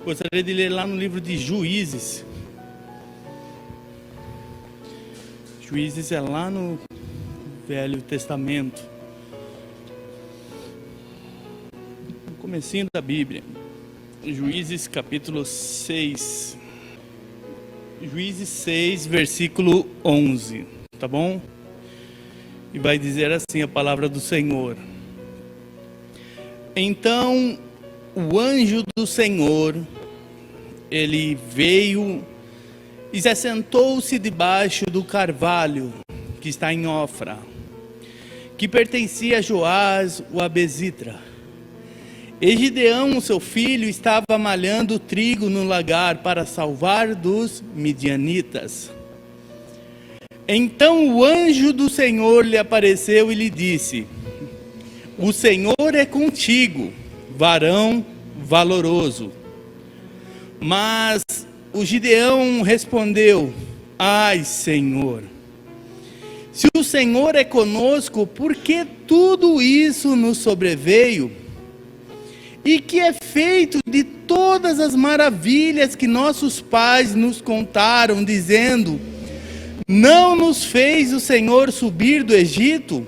Gostaria de ler lá no livro de Juízes. Juízes é lá no Velho Testamento, no comecinho da Bíblia. Juízes capítulo 6. Juízes 6, versículo 11, tá bom? E vai dizer assim a palavra do Senhor. Então o anjo do Senhor, ele veio e se assentou-se debaixo do carvalho que está em Ofra, que pertencia a Joás o Abesitra. E Gideão, seu filho, estava malhando trigo no lagar para salvar dos midianitas. Então o anjo do Senhor lhe apareceu e lhe disse: o Senhor é contigo, varão valoroso. Mas o Gideão respondeu: ai, Senhor, se o Senhor é conosco, por que tudo isso nos sobreveio? E que é feito de todas as maravilhas que nossos pais nos contaram, dizendo: não nos fez o Senhor subir do Egito?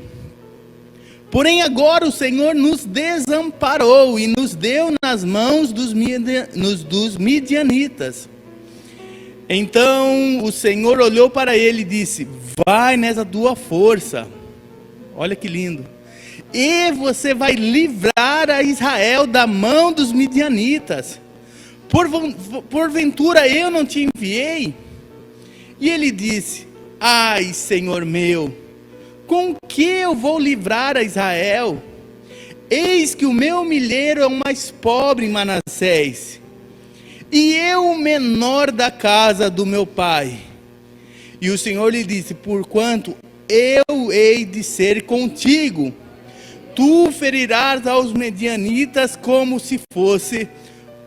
Porém agora o Senhor nos desamparou e nos deu nas mãos dos midianitas. Então o Senhor olhou para ele e disse: vai nessa tua força. Olha que lindo. E você vai livrar a Israel da mão dos midianitas. Porventura eu não te enviei? E ele disse: ai, Senhor meu, com que eu vou livrar a Israel? Eis que o meu milheiro é o mais pobre em Manassés, e eu o menor da casa do meu pai. E o Senhor lhe disse: porquanto eu hei de ser contigo, tu ferirás aos medianitas como se fosse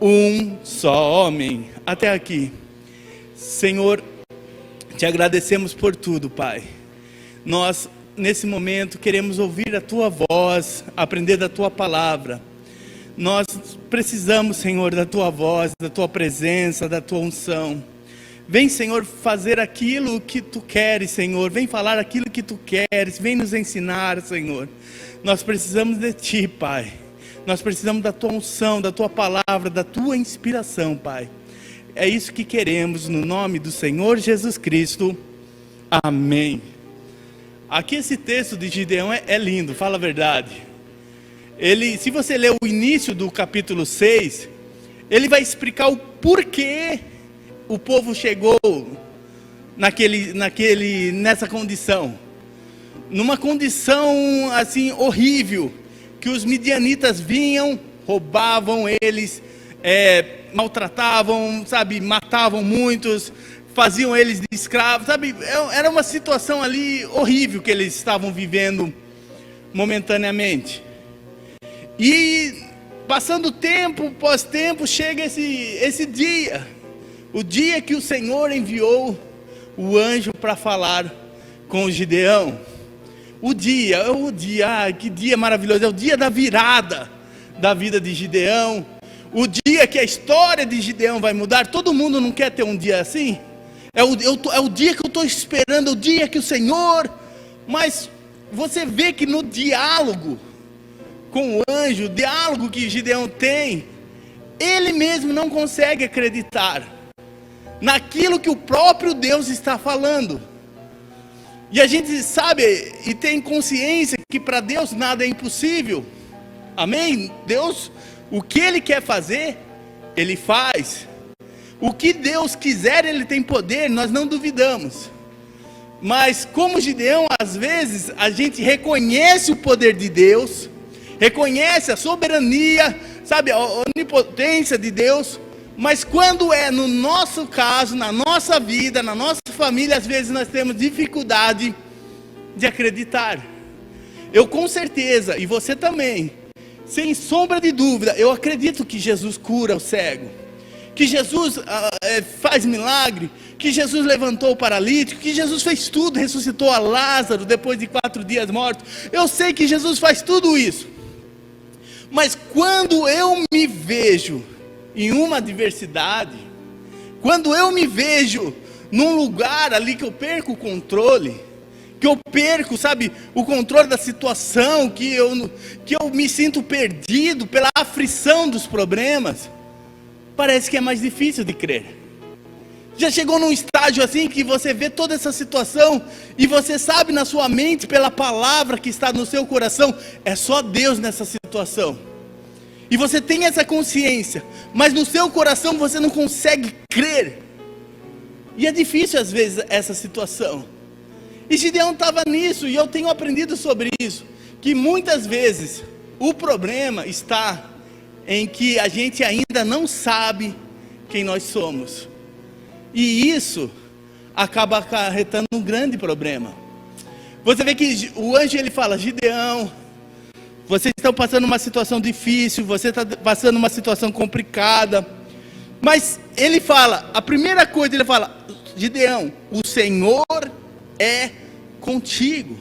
um só homem. Até aqui. Senhor, te agradecemos por tudo, Pai. Nós, nesse momento, queremos ouvir a tua voz, aprender da tua palavra. Nós precisamos, Senhor, da tua voz, da tua presença, da tua unção. Vem, Senhor, fazer aquilo que tu queres, Senhor. Vem falar aquilo que tu queres. Vem nos ensinar, Senhor. Nós precisamos de ti, Pai. Nós precisamos da tua unção, da tua palavra, da tua inspiração, Pai. É isso que queremos, no nome do Senhor Jesus Cristo. Amém. Aqui esse texto de Gideão é lindo, fala a verdade. Se você ler o início do capítulo 6, ele vai explicar o porquê o povo chegou nessa condição. Numa condição assim horrível, que os midianitas vinham, roubavam eles, maltratavam, sabe, matavam muitos, faziam eles de escravos, sabe, era uma situação ali horrível que eles estavam vivendo momentaneamente. E passando tempo pós tempo, chega esse dia, o dia que o Senhor enviou o anjo para falar com Gideão. O dia, que dia maravilhoso, é o dia da virada da vida de Gideão, o dia que a história de Gideão vai mudar. Todo mundo não quer ter um dia assim? É o dia que eu estou esperando, o dia que o Senhor... Mas você vê que no diálogo com o anjo, o diálogo que Gideão tem, ele mesmo não consegue acreditar naquilo que o próprio Deus está falando. E a gente sabe e tem consciência que para Deus nada é impossível. Amém? Deus, o que Ele quer fazer, Ele faz. O que Deus quiser, Ele tem poder, nós não duvidamos. Mas como Gideão, às vezes, a gente reconhece o poder de Deus, reconhece a soberania, sabe, a onipotência de Deus. Mas quando é no nosso caso, na nossa vida, na nossa família, às vezes nós temos dificuldade de acreditar. Eu com certeza, e você também, sem sombra de dúvida, eu acredito que Jesus cura o cego, que Jesus faz milagre, que Jesus levantou o paralítico, que Jesus fez tudo, ressuscitou a Lázaro depois de 4 dias morto. Eu sei que Jesus faz tudo isso. Mas quando eu me vejo em uma adversidade, quando eu me vejo num lugar ali que eu perco o controle, que eu perco, sabe, o controle da situação, que eu me sinto perdido pela aflição dos problemas, parece que é mais difícil de crer. Já chegou num estágio assim que você vê toda essa situação e você sabe na sua mente, pela palavra que está no seu coração, é só Deus nessa situação. E você tem essa consciência, mas no seu coração você não consegue crer. E é difícil às vezes essa situação. E Gideão estava nisso, e eu tenho aprendido sobre isso, que muitas vezes o problema está em que a gente ainda não sabe quem nós somos. E isso acaba acarretando um grande problema. Você vê que o anjo ele fala: Gideão, vocês estão passando uma situação difícil, você está passando uma situação complicada. Mas ele fala, a primeira coisa ele fala: Gideão, o Senhor é contigo.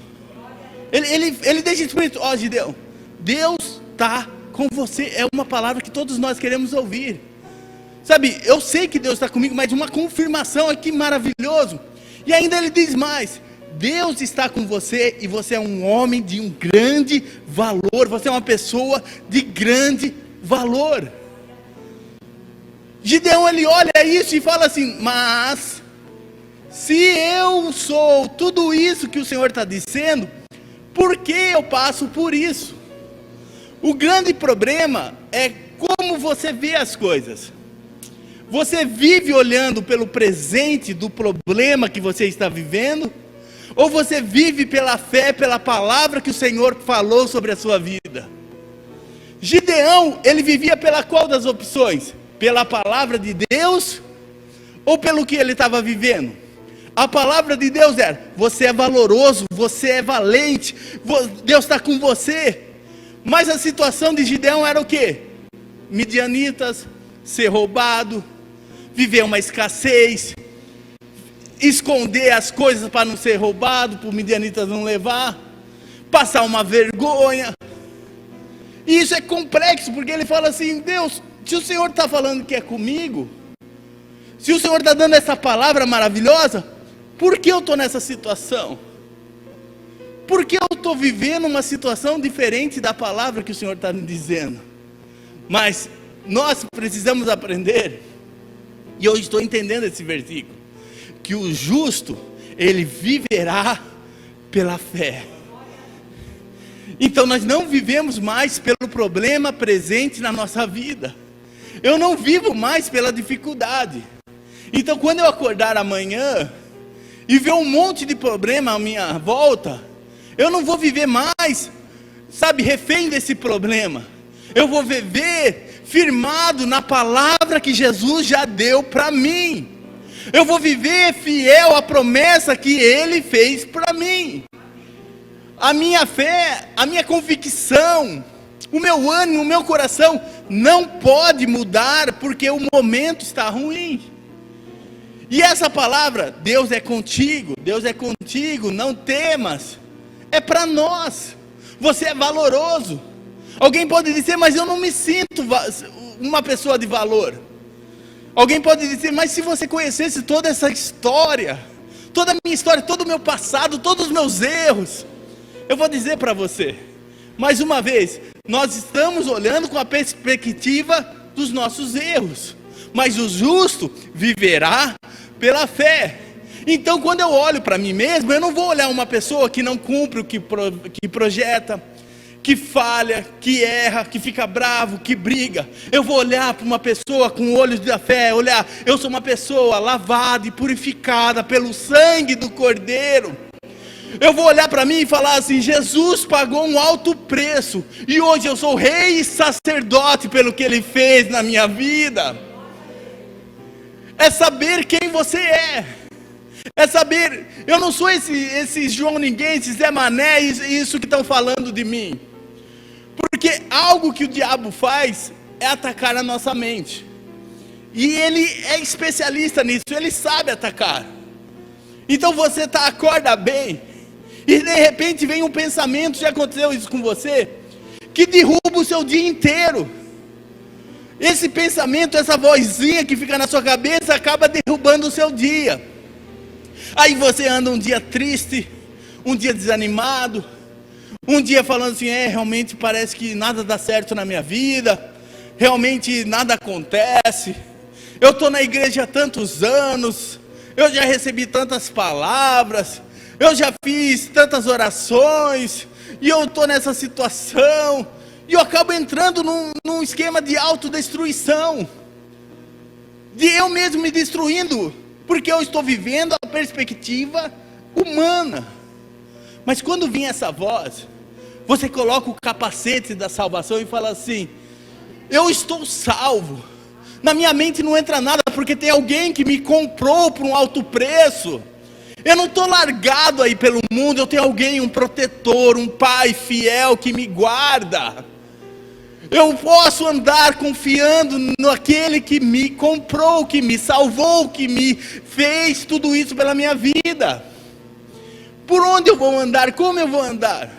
Ele deixa explícito: ó Gideão, Deus está com você. É uma palavra que todos nós queremos ouvir. Sabe, eu sei que Deus está comigo, mas uma confirmação aqui maravilhoso. E ainda ele diz mais: Deus está com você e você é um homem de um grande valor. Você é uma pessoa de grande valor. Gideão ele olha isso e fala assim: mas se eu sou tudo isso que o Senhor está dizendo, por que eu passo por isso? O grande problema é como você vê as coisas. Você vive olhando pelo presente do problema que você está vivendo, ou você vive pela fé, pela palavra que o Senhor falou sobre a sua vida? Gideão, ele vivia pela qual das opções? Pela palavra de Deus, ou pelo que ele estava vivendo? A palavra de Deus era: você é valoroso, você é valente, Deus está com você. Mas a situação de Gideão era o quê? Midianitas, ser roubado, viver uma escassez, esconder as coisas para não ser roubado, para os midianitas não levar, passar uma vergonha. E isso é complexo, porque ele fala assim: Deus, se o Senhor está falando que é comigo, se o Senhor está dando essa palavra maravilhosa, por que eu estou nessa situação? Por que eu estou vivendo uma situação diferente da palavra que o Senhor está me dizendo? Mas nós precisamos aprender, e eu estou entendendo esse versículo, que o justo, ele viverá pela fé. Então nós não vivemos mais pelo problema presente na nossa vida. Eu não vivo mais pela dificuldade. Então quando eu acordar amanhã e ver um monte de problema à minha volta, eu não vou viver mais, sabe, refém desse problema. Eu vou viver firmado na palavra que Jesus já deu para mim. Eu vou viver fiel à promessa que Ele fez para mim. A minha fé, a minha convicção, o meu ânimo, o meu coração não pode mudar porque o momento está ruim. E essa palavra, Deus é contigo, não temas, é para nós. Você é valoroso. Alguém pode dizer: mas eu não me sinto uma pessoa de valor. Alguém pode dizer: mas se você conhecesse toda essa história, toda a minha história, todo o meu passado, todos os meus erros. Eu vou dizer para você, mais uma vez, nós estamos olhando com a perspectiva dos nossos erros, mas o justo viverá pela fé. Então quando eu olho para mim mesmo, eu não vou olhar uma pessoa que não cumpre o que projeta, que falha, que erra, que fica bravo, que briga. Eu vou olhar para uma pessoa com olhos da fé, eu sou uma pessoa lavada e purificada pelo sangue do Cordeiro. Eu vou olhar para mim e falar assim: Jesus pagou um alto preço, e hoje eu sou rei e sacerdote pelo que Ele fez na minha vida. É saber quem você é. É saber, eu não sou esse João ninguém, esse Zé Mané, isso que estão falando de mim. Porque algo que o diabo faz é atacar a nossa mente. E ele é especialista nisso, ele sabe atacar. Então você acorda bem, e de repente vem um pensamento, já aconteceu isso com você, que derruba o seu dia inteiro. Esse pensamento, essa vozinha que fica na sua cabeça, acaba derrubando o seu dia. Aí você anda um dia triste, um dia desanimado, um dia falando assim, realmente parece que nada dá certo na minha vida, realmente nada acontece, eu estou na igreja há tantos anos, eu já recebi tantas palavras, eu já fiz tantas orações, e eu estou nessa situação, e eu acabo entrando num esquema de autodestruição, de eu mesmo me destruindo, porque eu estou vivendo a perspectiva humana. Mas quando vem essa voz, você coloca o capacete da salvação e fala assim, eu estou salvo, na minha mente não entra nada, porque tem alguém que me comprou por um alto preço, eu não estou largado aí pelo mundo, eu tenho alguém, um protetor, um pai fiel que me guarda, eu posso andar confiando naquele que me comprou, que me salvou, que me fez tudo isso pela minha vida. Por onde eu vou andar? Como eu vou andar?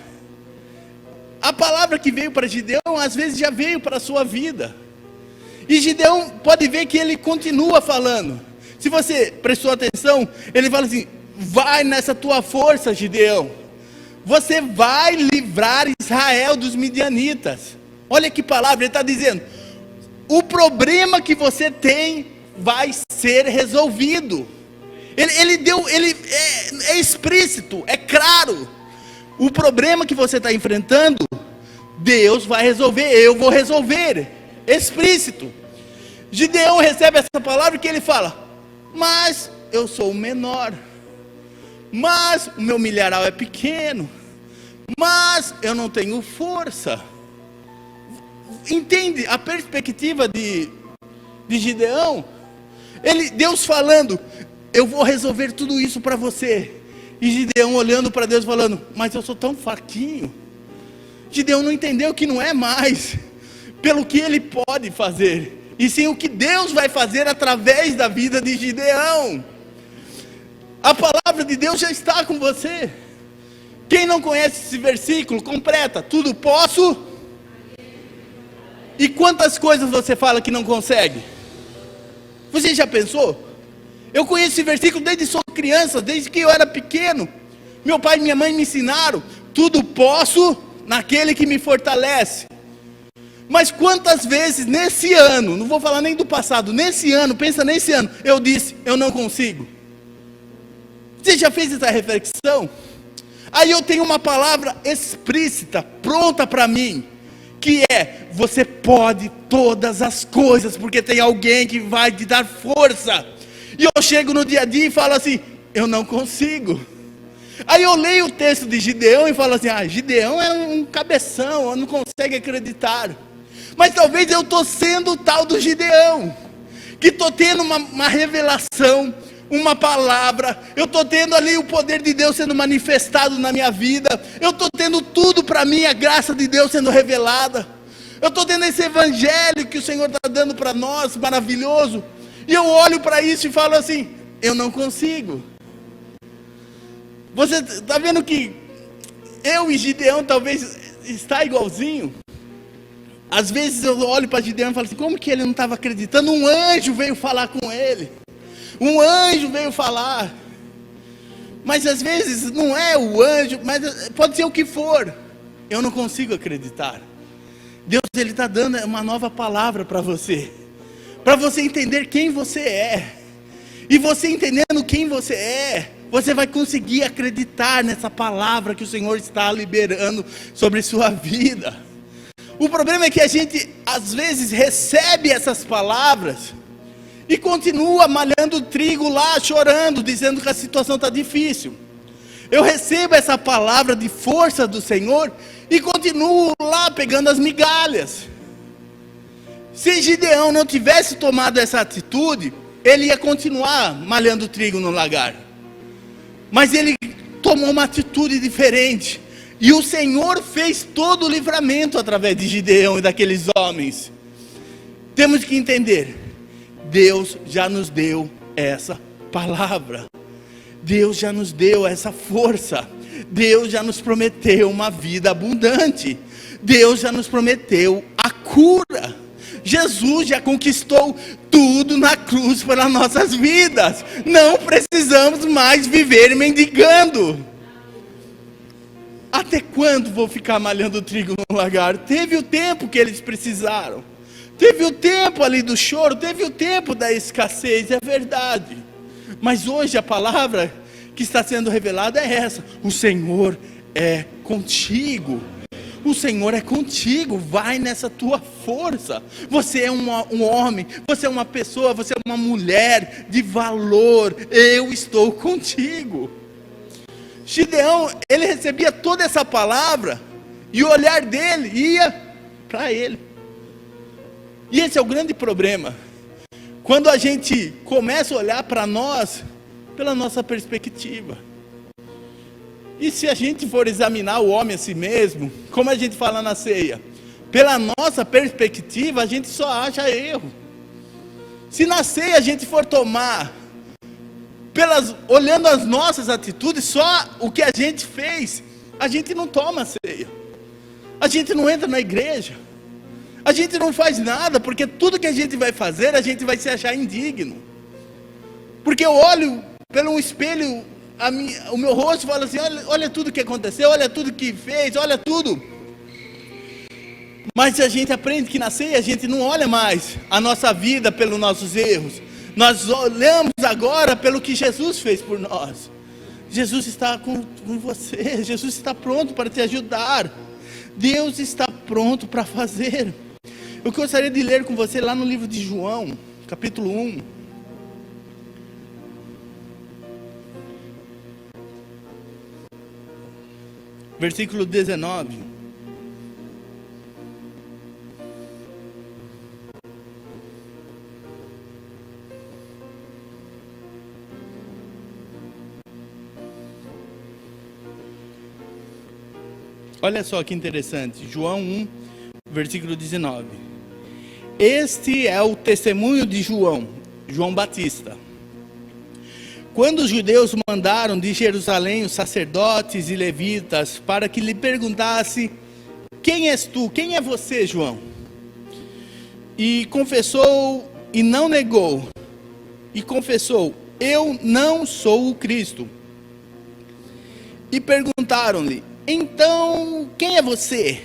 A palavra que veio para Gideão, às vezes já veio para a sua vida. E Gideão pode ver que ele continua falando. Se você prestou atenção, ele fala assim, vai nessa tua força, Gideão. Você vai livrar Israel dos midianitas. Olha que palavra, ele está dizendo, o problema que você tem vai ser resolvido. Ele é explícito, é claro. O problema que você está enfrentando, Deus vai resolver, eu vou resolver. Explícito. Gideão recebe essa palavra que ele fala, mas eu sou o menor, mas o meu milharal é pequeno, mas eu não tenho força. Entende a perspectiva de Gideão? Deus falando, eu vou resolver tudo isso para você. E Gideão olhando para Deus falando, mas eu sou tão fraquinho. Gideão não entendeu que não é mais pelo que ele pode fazer, e sim o que Deus vai fazer através da vida de Gideão. A palavra de Deus já está com você. Quem não conhece esse versículo, completa, tudo posso. E quantas coisas você fala que não consegue? Você já pensou? Eu conheço esse versículo desde que sou criança, desde que eu era pequeno. Meu pai e minha mãe me ensinaram, tudo posso naquele que me fortalece. Mas quantas vezes nesse ano, não vou falar nem do passado, nesse ano, pensa nesse ano, eu disse, eu não consigo. Você já fez essa reflexão? Aí eu tenho uma palavra explícita, pronta para mim, que é, você pode todas as coisas, porque tem alguém que vai te dar força. E eu chego no dia a dia e falo assim, eu não consigo. Aí eu leio o texto de Gideão e falo assim, Gideão é um cabeção, não consegue acreditar. Mas talvez eu estou sendo o tal do Gideão, que estou tendo uma revelação, uma palavra, eu estou tendo ali o poder de Deus sendo manifestado na minha vida, eu estou tendo tudo para mim, a graça de Deus sendo revelada, eu estou tendo esse evangelho que o Senhor está dando para nós, maravilhoso, e eu olho para isso e falo assim, eu não consigo. Você está vendo que eu e Gideão talvez está igualzinho? Às vezes eu olho para Gideão e falo assim, como que ele não estava acreditando? Um anjo veio falar com ele, um anjo veio falar, mas às vezes não é o anjo, mas pode ser o que for, eu não consigo acreditar. Deus, Ele está dando uma nova palavra para você entender quem você é, e você entendendo quem você é, você vai conseguir acreditar nessa palavra que o Senhor está liberando sobre sua vida. O problema é que a gente às vezes recebe essas palavras e continua malhando o trigo lá, chorando, dizendo que a situação está difícil. Eu recebo essa palavra de força do Senhor e continuo lá pegando as migalhas. Se Gideão não tivesse tomado essa atitude, ele ia continuar malhando o trigo no lagar. Mas ele tomou uma atitude diferente. E o Senhor fez todo o livramento através de Gideão e daqueles homens. Temos que entender, Deus já nos deu essa palavra. Deus já nos deu essa força. Deus já nos prometeu uma vida abundante. Deus já nos prometeu a cura. Jesus já conquistou tudo na cruz para nossas vidas. Não precisamos mais viver mendigando. Até quando vou ficar malhando trigo no lagar? Teve o tempo que eles precisaram. Teve o tempo ali do choro, teve o tempo da escassez, é verdade. Mas hoje a palavra que está sendo revelada é essa: o Senhor é contigo. O Senhor é contigo, vai nessa tua força. Você é um homem, você é uma pessoa, você é uma mulher de valor. Eu estou contigo. Gideão, ele recebia toda essa palavra e o olhar dele ia para ele. E esse é o grande problema. Quando a gente começa a olhar para nós pela nossa perspectiva. E se a gente for examinar o homem a si mesmo, como a gente fala na ceia, pela nossa perspectiva, a gente só acha erro. Se na ceia a gente for tomar, olhando as nossas atitudes, só o que a gente fez, a gente não toma ceia. A gente não entra na igreja. A gente não faz nada, porque tudo que a gente vai fazer, a gente vai se achar indigno. Porque eu olho pelo espelho, o meu rosto fala assim: olha tudo que aconteceu, olha tudo que fez, olha tudo. Mas a gente aprende que na ceia a gente não olha mais a nossa vida pelos nossos erros. Nós olhamos agora pelo que Jesus fez por nós. Jesus está com você, Jesus está pronto para te ajudar. Deus está pronto para fazer. Eu gostaria de ler com você lá no livro de João, capítulo 1. Versículo 19. Olha só que interessante. João 1, versículo 19. Este é o testemunho de João Batista. Quando os judeus mandaram de Jerusalém os sacerdotes e levitas para que lhe perguntasse: quem és tu? Quem é você, João? E confessou e não negou. E confessou: eu não sou o Cristo. E perguntaram-lhe: então, quem é você?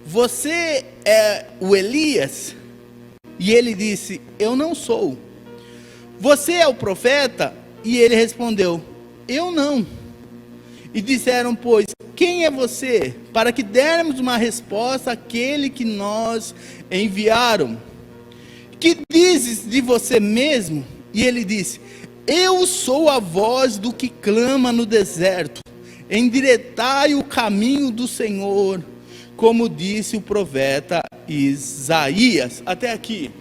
Você é o Elias? E ele disse: eu não sou. Você é o profeta? E ele respondeu: eu não. E disseram, pois, quem é você? Para que dermos uma resposta àquele que nós enviaram. Que dizes de você mesmo? E ele disse: eu sou a voz do que clama no deserto. Endireitai o caminho do Senhor, como disse o profeta Isaías. Até aqui.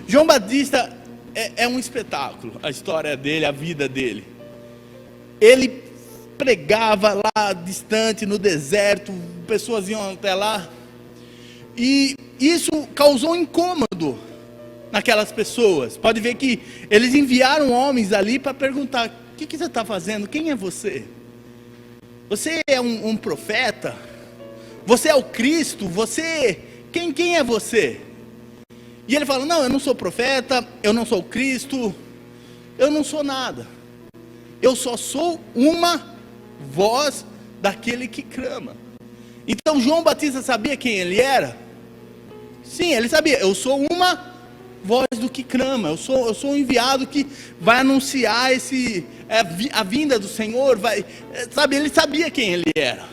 João Batista é um espetáculo, a história dele, a vida dele. Ele pregava lá distante, no deserto, pessoas iam até lá. E isso causou um incômodo naquelas pessoas. Pode ver que eles enviaram homens ali para perguntar: o que você está fazendo? Quem é você? Você é um profeta? Você é o Cristo? Quem é você? E ele fala: não, eu não sou profeta, eu não sou Cristo, eu não sou nada. Eu só sou uma voz daquele que clama. Então João Batista sabia quem ele era? Sim, ele sabia. Eu sou uma voz do que clama. Eu sou um enviado que vai anunciar a vinda do Senhor. Sabe, ele sabia quem ele era.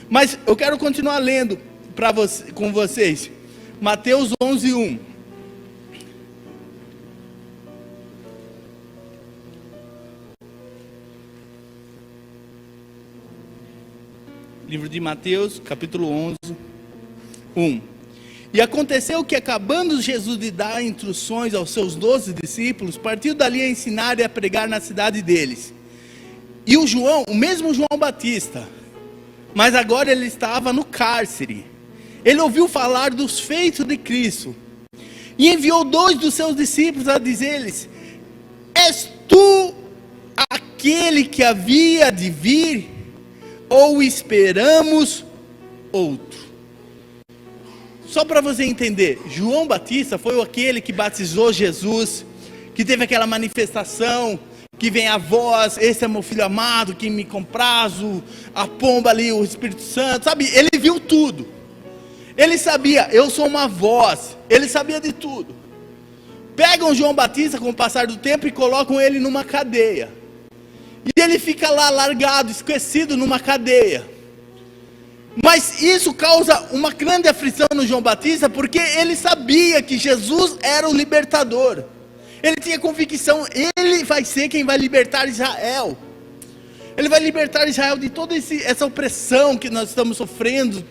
Mas eu quero continuar lendo com vocês. Mateus 11:1. Livro de Mateus, capítulo 11, 1. E aconteceu que, acabando Jesus de dar instruções aos seus 12 discípulos, partiu dali a ensinar e a pregar na cidade deles. E o mesmo João Batista, mas agora ele estava no cárcere. Ele ouviu falar dos feitos de Cristo E enviou 2 dos seus discípulos a dizer-lhes: és tu aquele que havia de vir, ou esperamos outro? Só para você entender, João Batista foi aquele que batizou Jesus, que teve aquela manifestação, que vem a voz: esse é meu filho amado, que me comprazo, a pomba ali, o Espírito Santo, sabe? Ele viu tudo. Ele sabia, eu sou uma voz, ele sabia de tudo. Pegam João Batista com o passar do tempo e colocam ele numa cadeia. E ele fica lá largado, esquecido numa cadeia. Mas isso causa uma grande aflição no João Batista, porque ele sabia que Jesus era o libertador. Ele tinha convicção, ele vai ser quem vai libertar Israel. Ele vai libertar Israel de toda essa opressão que nós estamos sofrendo.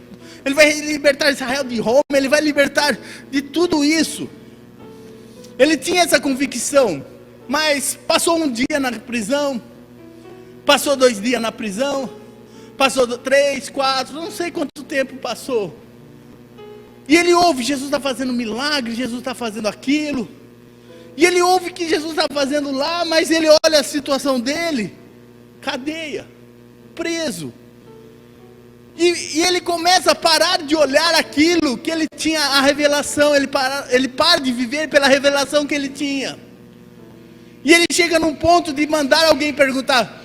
Ele vai libertar Israel de Roma, ele vai libertar de tudo isso. Ele tinha essa convicção, mas passou um dia na prisão, passou 2 dias na prisão, passou 3, 4, não sei quanto tempo passou. E ele ouve, Jesus está fazendo milagre, Jesus está fazendo aquilo. E ele ouve que Jesus está fazendo lá, mas ele olha a situação dele, cadeia, preso. E ele começa a parar de olhar aquilo que ele tinha, a revelação, ele para de viver pela revelação que ele tinha. E ele chega num ponto de mandar alguém perguntar: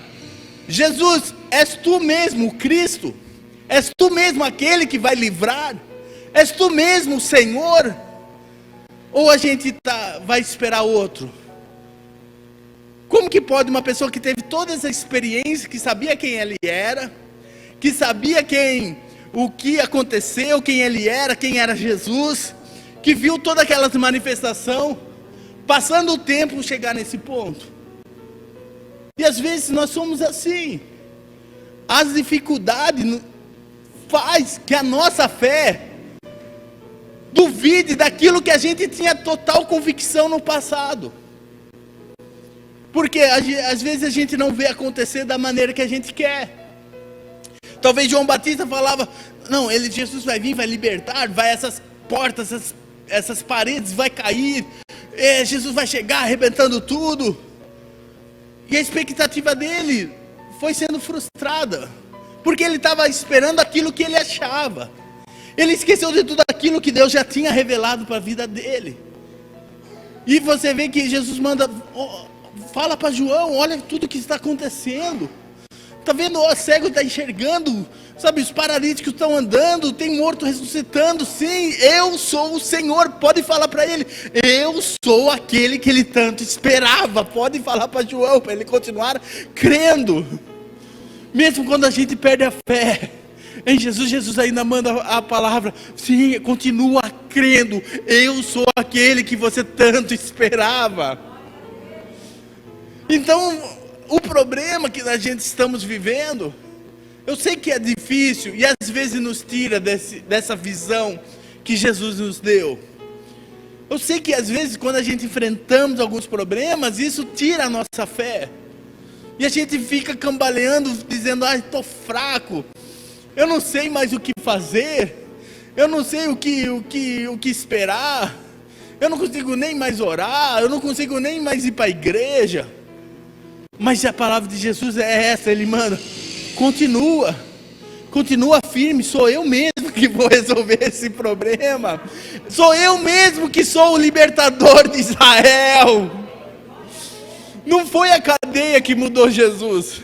Jesus, és tu mesmo o Cristo? És tu mesmo aquele que vai livrar? És tu mesmo o Senhor? Ou a gente vai esperar outro? Como que pode uma pessoa que teve toda essa experiência, que sabia quem ele era, que sabia o que aconteceu, quem ele era, quem era Jesus, que viu toda aquela manifestação, passando o tempo chegar nesse ponto? E às vezes nós somos assim. As dificuldades faz que a nossa fé duvide daquilo que a gente tinha total convicção no passado. Porque às vezes a gente não vê acontecer da maneira que a gente quer. Talvez João Batista falava: não, Jesus vai vir, vai libertar, vai essas portas, essas paredes vai cair, Jesus vai chegar arrebentando tudo. E a expectativa dele foi sendo frustrada, porque ele estava esperando aquilo que ele achava. Ele esqueceu de tudo aquilo que Deus já tinha revelado para a vida dele. E você vê que Jesus manda: fala para João, olha tudo que está acontecendo. Está vendo, o cego está enxergando, sabe, os paralíticos estão andando, tem morto ressuscitando. Sim, eu sou o Senhor. Pode falar para ele: eu sou aquele que ele tanto esperava. Pode falar para João, para ele continuar crendo. Mesmo quando a gente perde a fé em Jesus, Jesus ainda manda a palavra: sim, continua crendo, eu sou aquele que você tanto esperava. Então, o problema que a gente estamos vivendo, eu sei que é difícil, e às vezes nos tira dessa visão que Jesus nos deu. Eu sei que às vezes quando a gente enfrentamos alguns problemas, isso tira a nossa fé. E a gente fica cambaleando, dizendo: ai, estou fraco, eu não sei mais o que fazer, eu não sei o que esperar, eu não consigo nem mais orar, eu não consigo nem mais ir para a igreja. Mas a palavra de Jesus é essa, ele manda: continua firme, sou eu mesmo que vou resolver esse problema, sou eu mesmo que sou o libertador de Israel. Não foi a cadeia que mudou Jesus.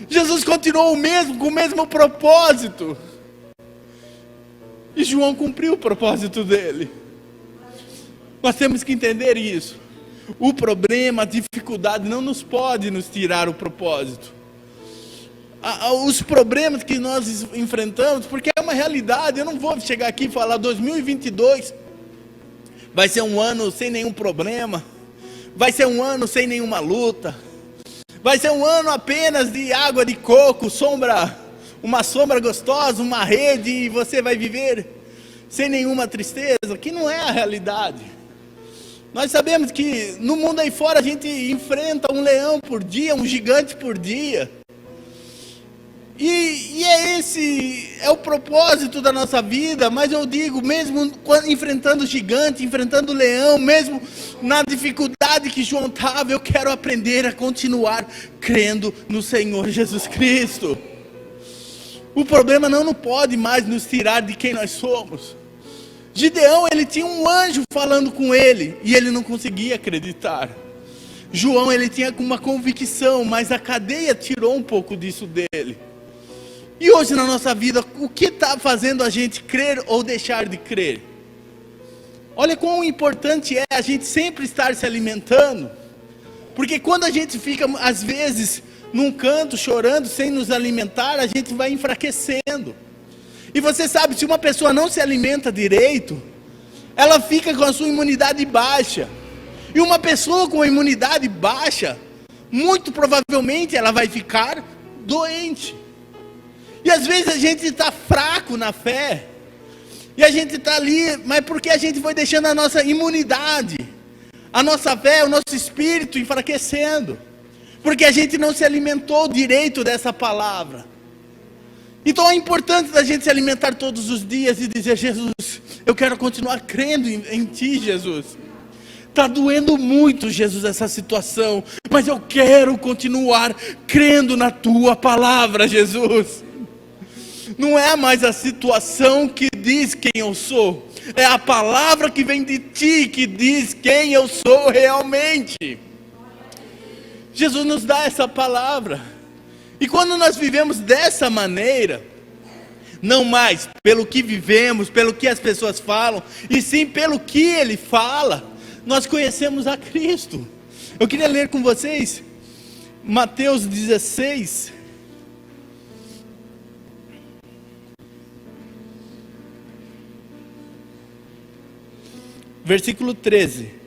Jesus continuou o mesmo, com o mesmo propósito. E João cumpriu o propósito dele. Nós temos que entender isso. O problema, a dificuldade não nos pode nos tirar o propósito. Os problemas que nós enfrentamos, porque é uma realidade. Eu não vou chegar aqui e falar 2022 vai ser um ano sem nenhum problema, vai ser um ano sem nenhuma luta, vai ser um ano apenas de água de coco, uma sombra gostosa, uma rede, e você vai viver sem nenhuma tristeza, que não é a realidade. Nós sabemos que no mundo aí fora a gente enfrenta um leão por dia, um gigante por dia. E é é o propósito da nossa vida, mas eu digo, mesmo enfrentando o gigante, enfrentando o leão, mesmo na dificuldade que João estava, eu quero aprender a continuar crendo no Senhor Jesus Cristo. O problema não pode mais nos tirar de quem nós somos. Gideão, ele tinha um anjo falando com ele, e ele não conseguia acreditar. João, ele tinha uma convicção, mas a cadeia tirou um pouco disso dele. E hoje na nossa vida, o que está fazendo a gente crer ou deixar de crer? Olha quão importante é a gente sempre estar se alimentando. Porque quando a gente fica, às vezes, num canto chorando, sem nos alimentar, a gente vai enfraquecendo. E você sabe, se uma pessoa não se alimenta direito, ela fica com a sua imunidade baixa. E uma pessoa com a imunidade baixa, muito provavelmente ela vai ficar doente. E às vezes a gente está fraco na fé, e a gente está ali, mas porque a gente foi deixando a nossa imunidade, a nossa fé, o nosso espírito enfraquecendo, porque a gente não se alimentou direito dessa palavra. Então é importante a gente se alimentar todos os dias e dizer: Jesus, eu quero continuar crendo em Ti, Jesus. Está doendo muito, Jesus, essa situação, mas eu quero continuar crendo na Tua palavra, Jesus. Não é mais a situação que diz quem eu sou, é a palavra que vem de Ti que diz quem eu sou realmente. Jesus nos dá essa palavra, e quando nós vivemos dessa maneira, não mais pelo que vivemos, pelo que as pessoas falam, e sim pelo que Ele fala, nós conhecemos a Cristo. Eu queria ler com vocês Mateus 16, versículo 13.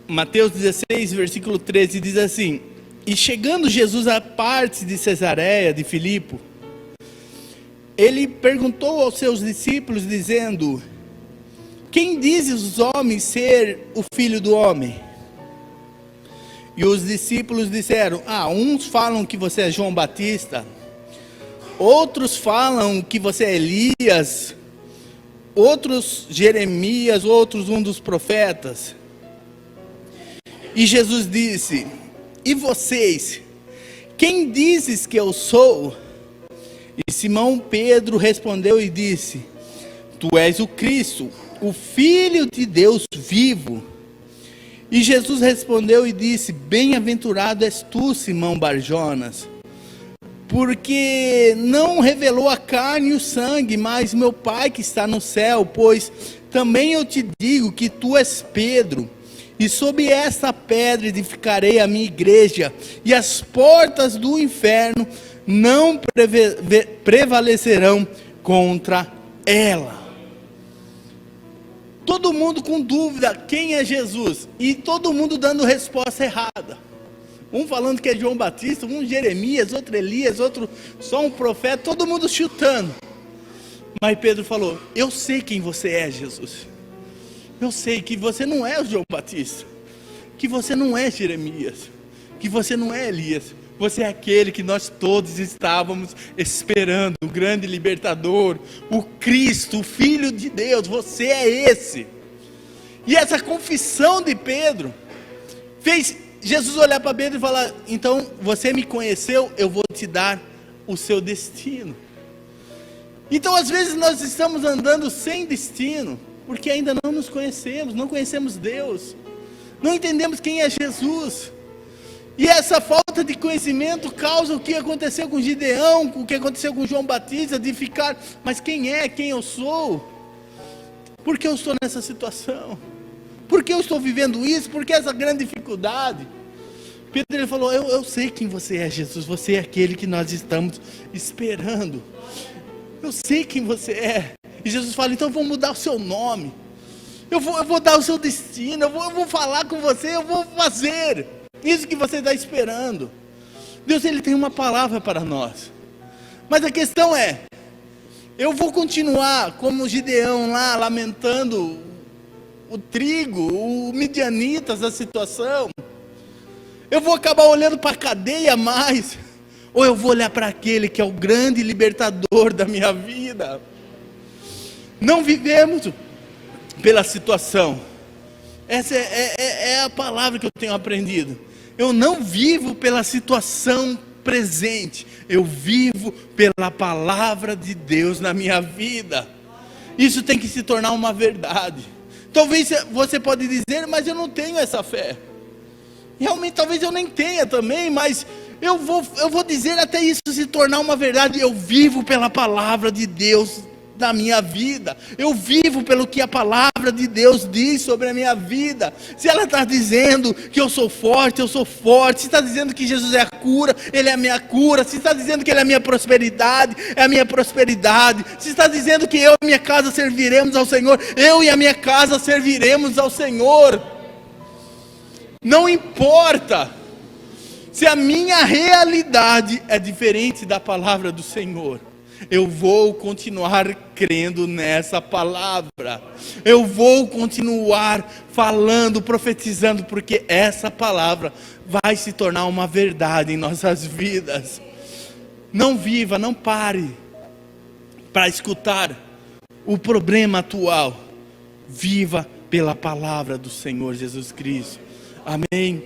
Mateus 16, versículo 13 diz assim: E chegando Jesus à parte de Cesareia de Filipe, ele perguntou aos seus discípulos, dizendo: Quem dizem os homens ser o Filho do Homem? E os discípulos disseram: uns falam que você é João Batista, outros falam que você é Elias, outros Jeremias, outros um dos profetas. E Jesus disse: E vocês, quem dizes que eu sou? E Simão Pedro respondeu e disse: Tu és o Cristo, o Filho de Deus vivo. E Jesus respondeu e disse: Bem-aventurado és tu, Simão Barjonas, porque não revelou a carne e o sangue, mas meu Pai que está no céu. Pois também eu te digo que tu és Pedro, e sobre esta pedra edificarei a minha igreja, e as portas do inferno não prevalecerão contra ela. Todo mundo com dúvida quem é Jesus, e todo mundo dando resposta errada. Um falando que é João Batista, um Jeremias, outro Elias, outro só um profeta, todo mundo chutando. Mas Pedro falou: Eu sei quem você é, Jesus. Eu sei que você não é o João Batista, que você não é Jeremias, que você não é Elias. Você é aquele que nós todos estávamos esperando, o grande libertador, o Cristo, o Filho de Deus. Você é esse. E essa confissão de Pedro fez Jesus olhar para Pedro e falar: Então você me conheceu, eu vou te dar o seu destino. Então às vezes nós estamos andando sem destino, porque ainda não nos conhecemos, não conhecemos Deus, não entendemos quem é Jesus. E essa falta de conhecimento causa o que aconteceu com Gideão, o que aconteceu com João Batista, de ficar: mas quem é, quem eu sou? Por que eu estou nessa situação? Por que eu estou vivendo isso? Por que essa grande dificuldade? Pedro, ele falou: eu sei quem você é, Jesus, você é aquele que nós estamos esperando. Eu sei quem você é. E Jesus fala: então vou mudar o seu nome, eu vou dar o seu destino, eu vou falar com você, eu vou fazer isso que você está esperando. Deus, Ele tem uma palavra para nós. Mas a questão é: eu vou continuar como Gideão lá, lamentando o trigo, o midianitas da situação? Eu vou acabar olhando para a cadeia mais? Ou eu vou olhar para aquele que é o grande libertador da minha vida? Não vivemos pela situação. Essa é a palavra que eu tenho aprendido. Eu não vivo pela situação presente. Eu vivo pela palavra de Deus na minha vida. Isso tem que se tornar uma verdade. Talvez você pode dizer, mas eu não tenho essa fé. Realmente talvez eu nem tenha também, mas eu vou dizer até isso se tornar uma verdade. Eu vivo pela palavra de Deus da minha vida. Eu vivo pelo que a palavra de Deus diz sobre a minha vida. Se ela está dizendo que eu sou forte, eu sou forte. Se está dizendo que Jesus é a cura, Ele é a minha cura. Se está dizendo que Ele é a minha prosperidade, é a minha prosperidade. Se está dizendo que eu e minha casa serviremos ao Senhor, eu e a minha casa serviremos ao Senhor. Não importa se a minha realidade é diferente da palavra do Senhor, eu vou continuar crendo nessa palavra. Eu vou continuar falando, profetizando, porque essa palavra vai se tornar uma verdade em nossas vidas. Não viva, não pare para escutar o problema atual. Viva pela palavra do Senhor Jesus Cristo. Amém.